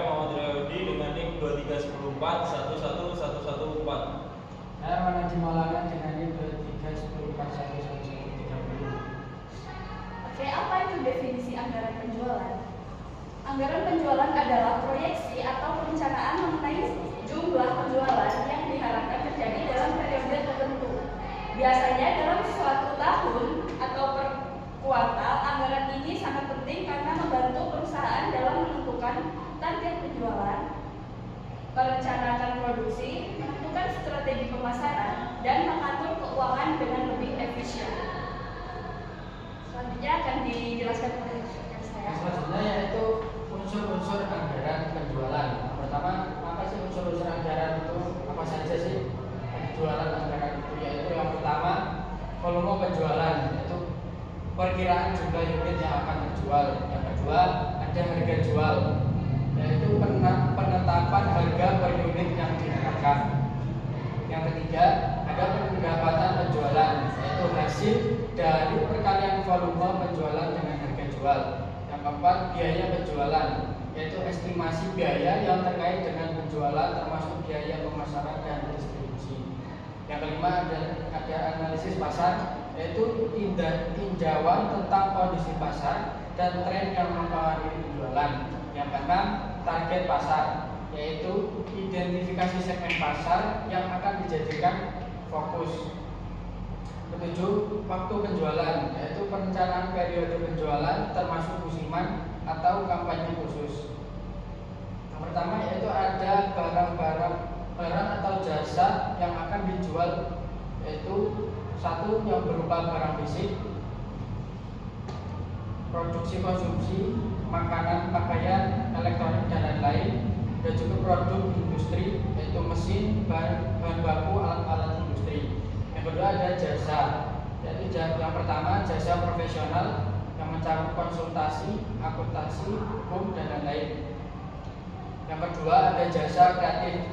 Muhammad Riyadi dengan NIK 2310411114. Saya Manadi Maulana dengan NIK 2310411130. Oke, apa itu definisi anggaran penjualan? Anggaran penjualan adalah proyeksi atau perencanaan mengenai jumlah penjualan yang diharapkan terjadi dalam periode tertentu. Biasanya dalam suatu tahun atau per kuartal, anggaran ini sangat penting karena membantu perusahaan dalam menentukan target penjualan, merencanakan produksi, menentukan strategi pemasaran, dan mengatur keuangan dengan lebih efisien. Selanjutnya akan dijelaskan oleh rekan saya. Selanjutnya yaitu unsur-unsur anggaran penjualan. Pertama, apa sih unsur-unsur anggaran itu? Apa saja sih penjualan anggaran itu? Yaitu yang pertama, volume penjualan, yaitu perkiraan jumlah unit yang akan terjual. Yang kedua, ada harga jual, yaitu penetapan harga per unit yang diharapkan. Yang ketiga, ada pendapatan penjualan, yaitu hasil dari perkalian volume penjualan dengan harga jual. Yang keempat, biaya penjualan, yaitu estimasi biaya yang terkait dengan penjualan termasuk biaya pemasaran dan distribusi. Yang kelima, ada analisis pasar, yaitu tinjauan tentang kondisi pasar dan tren yang mempengaruhi penjualan. Yang keenam, target pasar, yaitu identifikasi segmen pasar yang akan dijadikan fokus. Ketujuh, waktu penjualan, yaitu perencanaan periode penjualan termasuk musiman atau kampanye khusus. Yang pertama yaitu ada barang atau jasa yang akan dijual, yaitu satu yang berupa barang fisik, produksi konsumsi, makanan, pakaian, elektronik dan lain-lain, dan juga produk industri, yaitu mesin, bahan baku, alat-alat industri. Yang kedua ada jasa, yaitu yang pertama jasa profesional yang mencakup konsultasi, akuntansi, hukum dan lain-lain. Yang kedua ada jasa kreatif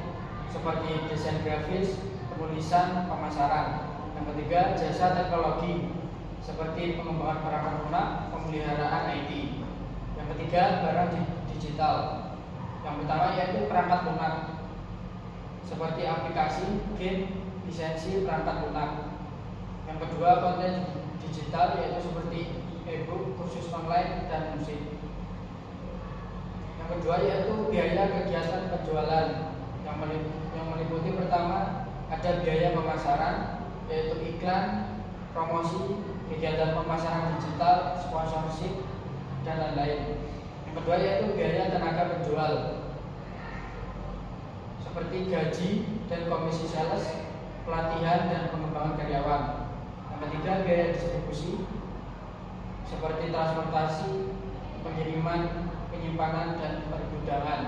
seperti desain grafis, penulisan, pemasaran. Yang ketiga jasa teknologi seperti pengembangan perangkat lunak, pemeliharaan IT. Yang ketiga barang digital. Yang pertama yaitu perangkat lunak seperti aplikasi, game, lisensi perangkat lunak. Yang kedua konten digital yaitu seperti e-book, kursus online dan musik. Yang kedua yaitu biaya kegiatan penjualan yang meliputi pertama ada biaya pemasaran yaitu iklan, promosi, kegiatan pemasaran digital, sponsorship dan lain-lain. Yang kedua yaitu biaya tenaga penjual seperti gaji dan komisi sales, pelatihan dan pengembangan karyawan. Yang ketiga biaya distribusi seperti transportasi, pengiriman, penyimpanan dan pergudangan.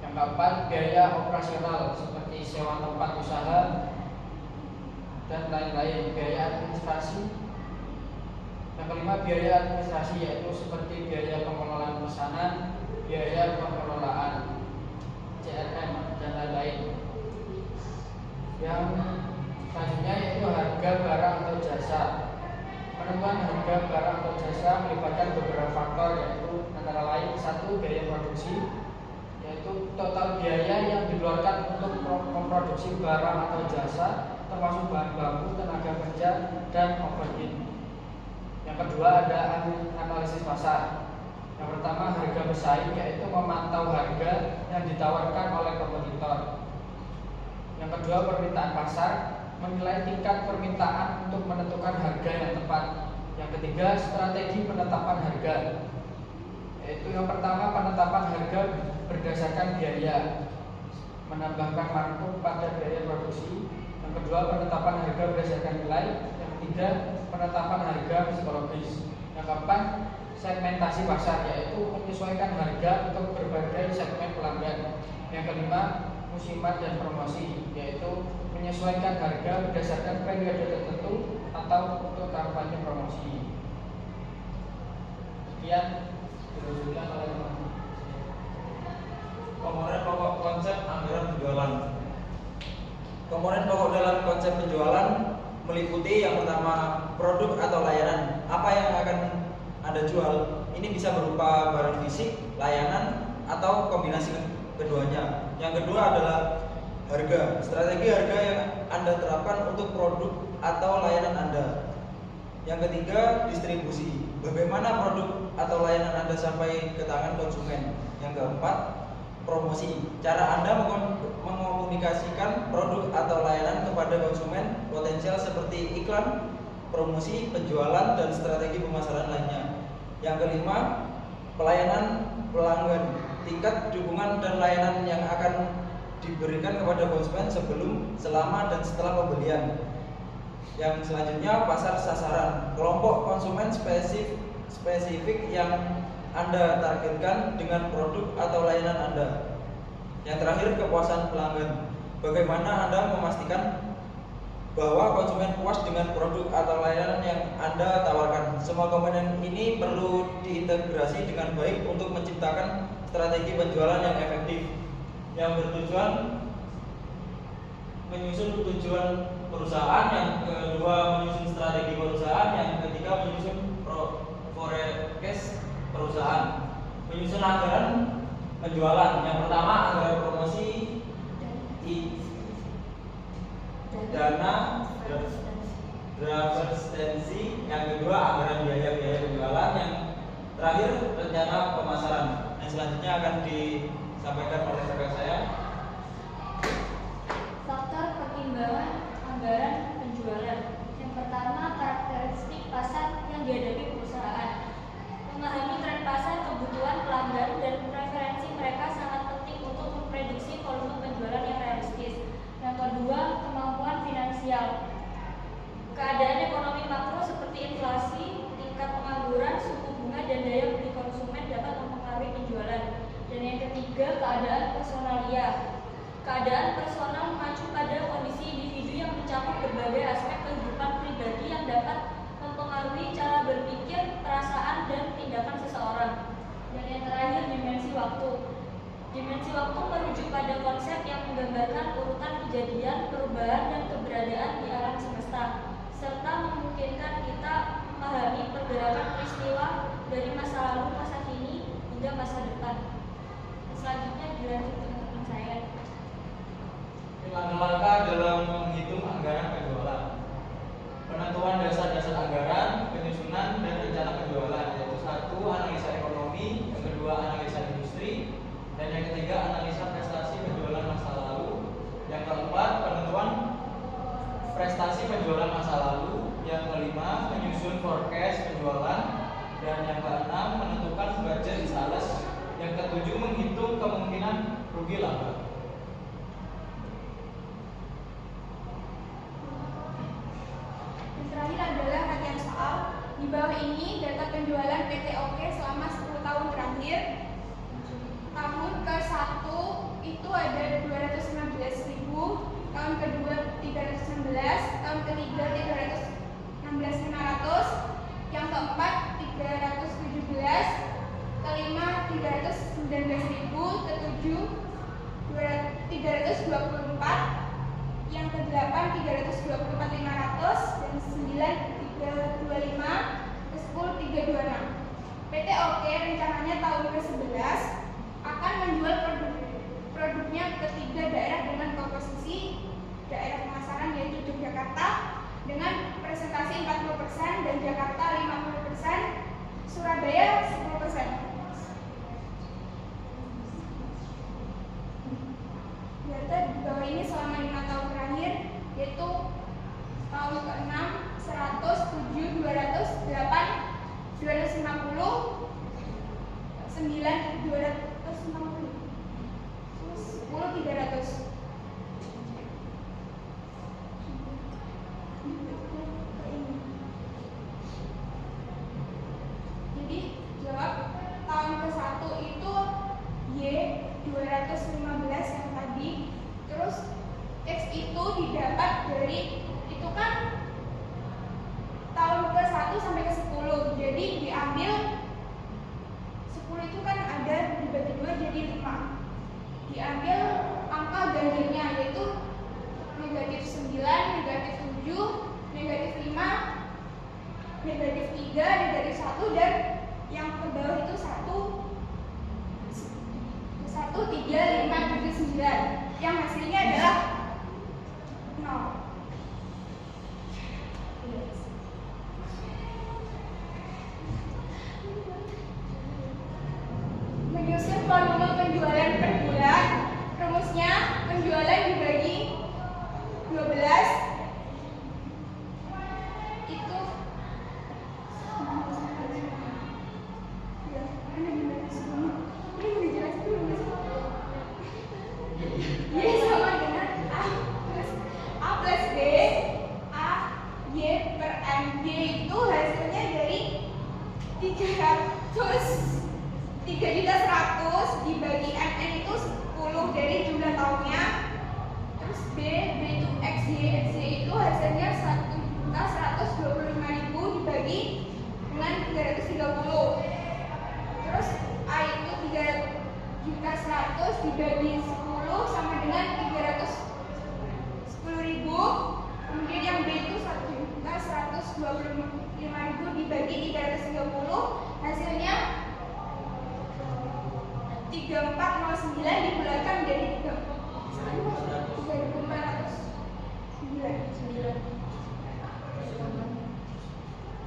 Yang keempat biaya operasional seperti sewa tempat usaha dan lain-lain, biaya administrasi. Yang kelima biaya administrasi yaitu seperti biaya pengelolaan pesanan, biaya pengelolaan CRM dan lain-lain. Yang selanjutnya yaitu harga barang atau jasa. Penentuan harga barang atau jasa melibatkan beberapa faktor yaitu antara lain satu biaya produksi, yaitu total biaya yang dikeluarkan untuk memproduksi barang atau jasa termasuk bahan baku, tenaga kerja dan overhead. Yang kedua ada analisis pasar. Yang pertama harga bersaing yaitu memantau harga yang ditawarkan oleh kompetitor. Yang kedua permintaan pasar, menilai tingkat permintaan untuk menentukan harga yang tepat. Yang ketiga strategi penetapan harga, yaitu yang pertama penetapan harga berdasarkan biaya, menambahkan markup pada biaya produksi. Yang kedua penetapan harga berdasarkan nilai. Yang ketiga penetapan harga psikologis. Yang keempat segmentasi pasar, yaitu menyesuaikan harga untuk berbagai segmen pelanggan. Yang kelima musiman dan promosi, yaitu menyesuaikan harga berdasarkan periode tertentu atau untuk kampanye promosi. Sekian dilanjutkan oleh teman-teman. Komponen pokok konsep anggaran penjualan. Komponen pokok dalam konsep penjualan meliputi yang pertama produk atau layanan. Apa yang akan Anda jual? Ini bisa berupa barang fisik, layanan, atau kombinasi keduanya. Yang kedua adalah harga. Strategi harga yang Anda terapkan untuk produk atau layanan Anda. Yang ketiga, distribusi. Bagaimana produk atau layanan Anda sampai ke tangan konsumen. Yang keempat, promosi. Cara Anda mengomunikasikan produk atau layanan kepada konsumen potensial seperti iklan, promosi, penjualan, dan strategi pemasaran lainnya. Yang kelima, pelayanan pelanggan. Tingkat dukungan dan layanan yang akan diberikan kepada konsumen sebelum, selama, dan setelah pembelian. Yang selanjutnya, pasar sasaran. Kelompok konsumen spesifik yang Anda targetkan dengan produk atau layanan Anda. Yang terakhir, kepuasan pelanggan. Bagaimana Anda memastikan bahwa konsumen puas dengan produk atau layanan yang Anda tawarkan. Semua komponen ini perlu diintegrasi dengan baik untuk menciptakan strategi penjualan yang efektif, yang bertujuan menyusun tujuan perusahaan, yang kedua menyusun strategi perusahaan, yang ketiga menyusun forecast perusahaan, menyusun anggaran penjualan. Yang pertama, anggaran promosi, dana representasi, yang kedua anggaran biaya penjualan, yang terakhir rencana pemasaran. Yang selanjutnya akan disampaikan oleh rekan saya. Faktor pertimbangan anggaran penjualan. Yang pertama, karakteristik pasar yang dihadapi perusahaan. Memahami tren pasar, kebutuhan pelanggan, dan preferensi mereka sangat penting untuk memprediksi volume penjualan yang realistis. Yang kedua, kemampuan finansial. Keadaan ekonomi makro seperti inflasi, tingkat pengangguran, suku bunga, dan daya beli konsumen dapat mempengaruhi penjualan. Dan yang ketiga, keadaan personalia. Keadaan personal mengacu pada kondisi individu yang mencakup berbagai aspek kehidupan pribadi yang dapat mempengaruhi cara berpikir, perasaan, dan tindakan seseorang. Dan yang terakhir, dimensi waktu. Dimensi waktu merujuk pada konsep yang menggambarkan urutan kejadian, perubahan, dan keberadaan di alam semesta, serta memungkinkan kita memahami pergerakan peristiwa dari masa lalu, masa kini, hingga masa depan. Selanjutnya dilanjut dengan teman saya. Langkah dalam menghitung anggaran penjualan. Penentuan dasar-dasar anggaran, penyusunan, dan rencana penjualan, yaitu satu, analisa ekonomi, yang kedua, analisa industri, dan yang ketiga, analisa prestasi penjualan masa lalu. Yang keempat, penentuan prestasi penjualan masa lalu. Yang kelima, menyusun forecast penjualan. Dan yang keenam, menentukan budget sales. Yang ketujuh, menghitung kemungkinan rugi laba. Yang terakhir adalah rangkaian soal. Di bawah ini data penjualan PT OK selama 10 tahun terakhir. Tahun ke-1 itu ada 215.000, tahun kedua 316, tahun ketiga 316.500, yang keempat 317, kelima 319.000, ketujuh 324, yang kedelapan 324.500, dan 9 325, ke-10 326. PT OK rencananya tahun ke-11 akan menjual produknya ke 3 daerah dengan komposisi daerah pemasaran, yaitu Yogyakarta dengan presentasi 40% dan Jakarta 50%, Surabaya 10%. Data di bawah ini selama 5 tahun terakhir, yaitu tahun ke-6 100, 7, 200, 8, 250, 9, 250, 10, 300. Jadi jawab tahun ke-1 itu Y 215 yang tadi. Terus X itu didapat dari, itu kan tahun ke-1 sampai ke-10. Jadi diambil 10 itu kan ada dibagi 2 jadi 5. Diambil angka ganjilnya, yaitu negatif 9, negatif 7, negatif 5, negatif 3, negatif 1, dan yang ke bawah itu 1. 13579 yang hasilnya adalah 0. Menyusun volume penjualan per bulan, rumusnya penjualan dibagi 12 itu Y sama dengan A plus B, A Y per M. Y itu hasilnya dari 300 dibagi MN itu 10 dari jumlah tahunnya. Terus B itu XY itu hasilnya 1.125.000 dibagi dengan 330. Terus A itu 3.100 dibagi 10 sama dengan 310.000. Kemudian yang B itu 1.125.000 dibagi 330 hasilnya 3409 dibulatkan menjadi 3.409.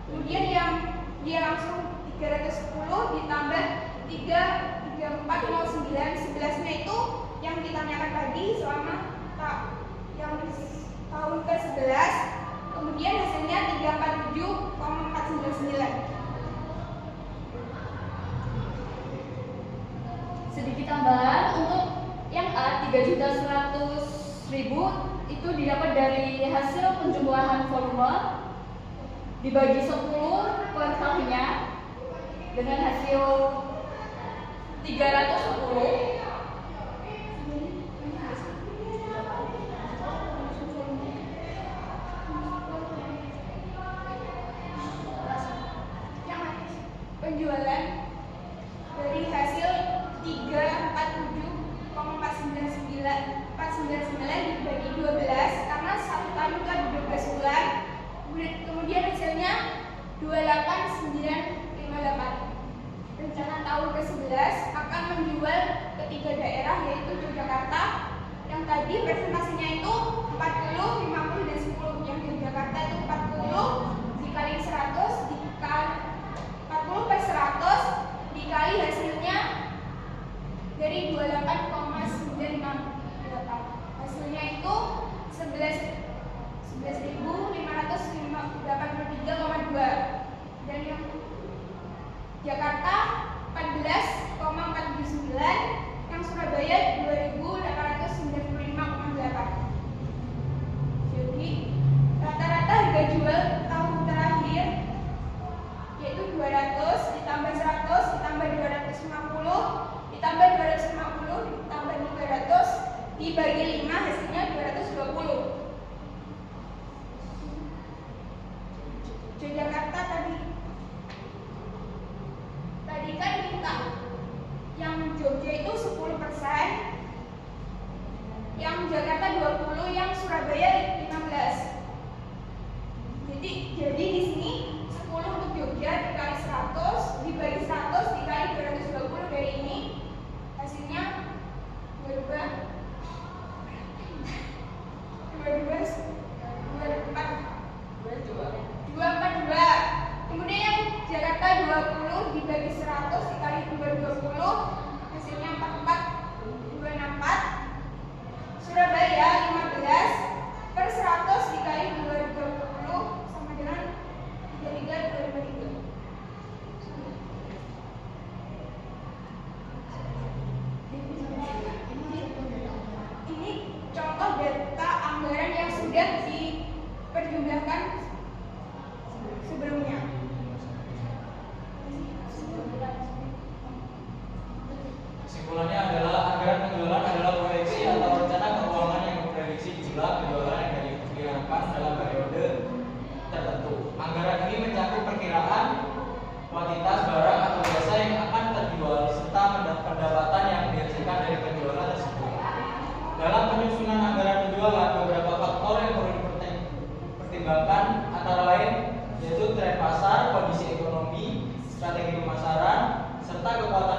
Kemudian yang dia langsung 310 ditambah 3409 11-nya itu yang ditanyakan tadi selama yang tahun ke-11. Kemudian hasilnya 347,499. Sedikit tambahan untuk yang A 3.100.000 itu didapat dari hasil penjumlahan volume dibagi 10 kuartalnya dengan hasil 310. Penjualan dari hasil 347,499 dibagi 12 karena satu tahun itu ada 12 bulan. Kemudian hasilnya 28958. Rencana tahun ke-11 akan menjual ke 3 daerah yaitu Yogyakarta. Yang tadi presentasinya itu 40, 50 dan 10. Yang Yogyakarta itu 40 dikali 100 dikali 40 per 100 dikali hasilnya dari 28,958. Hasilnya itu 11.583,2. Dan yang Jakarta 14,479, yang Surabaya 2.895,8. Jadi rata-rata harga jual tahun terakhir yaitu 200 ditambah 100 ditambah 250 ditambah 250 ditambah 300 dibagi 5 hasilnya 220. Yogyakarta tadi kan minta yang Jogja itu 10%, yang Jakarta 20, yang Surabaya 15. Jadi di sini 10 untuk Jogja dikali 100 dibagi 100 dikali 220 dari ini hasilnya 242. Kemudian yang Jakarta 20 dibagi 100 dikali 220 hasilnya 44264. Surabaya 15 per 100 dikali 220 sama dengan 33,253. Ini contoh data anggaran yang sudah diperjumlahkan sebelumnya. Kesimpulannya adalah anggaran penjualan adalah proyeksi atau rencana keuangan yang memprediksi jumlah penjualan yang diperkirakan dalam periode tertentu. Anggaran ini mencakup perkiraan kuantitas barang atau jasa yang akan terjual serta pendapatan yang dihasilkan dari penjualan tersebut. Dalam penyusunan anggaran penjualan, beberapa faktor yang perlu dipertimbangkan antara lain yaitu tren pasar, kondisi ekonomi, strategi pemasaran, serta kekuatan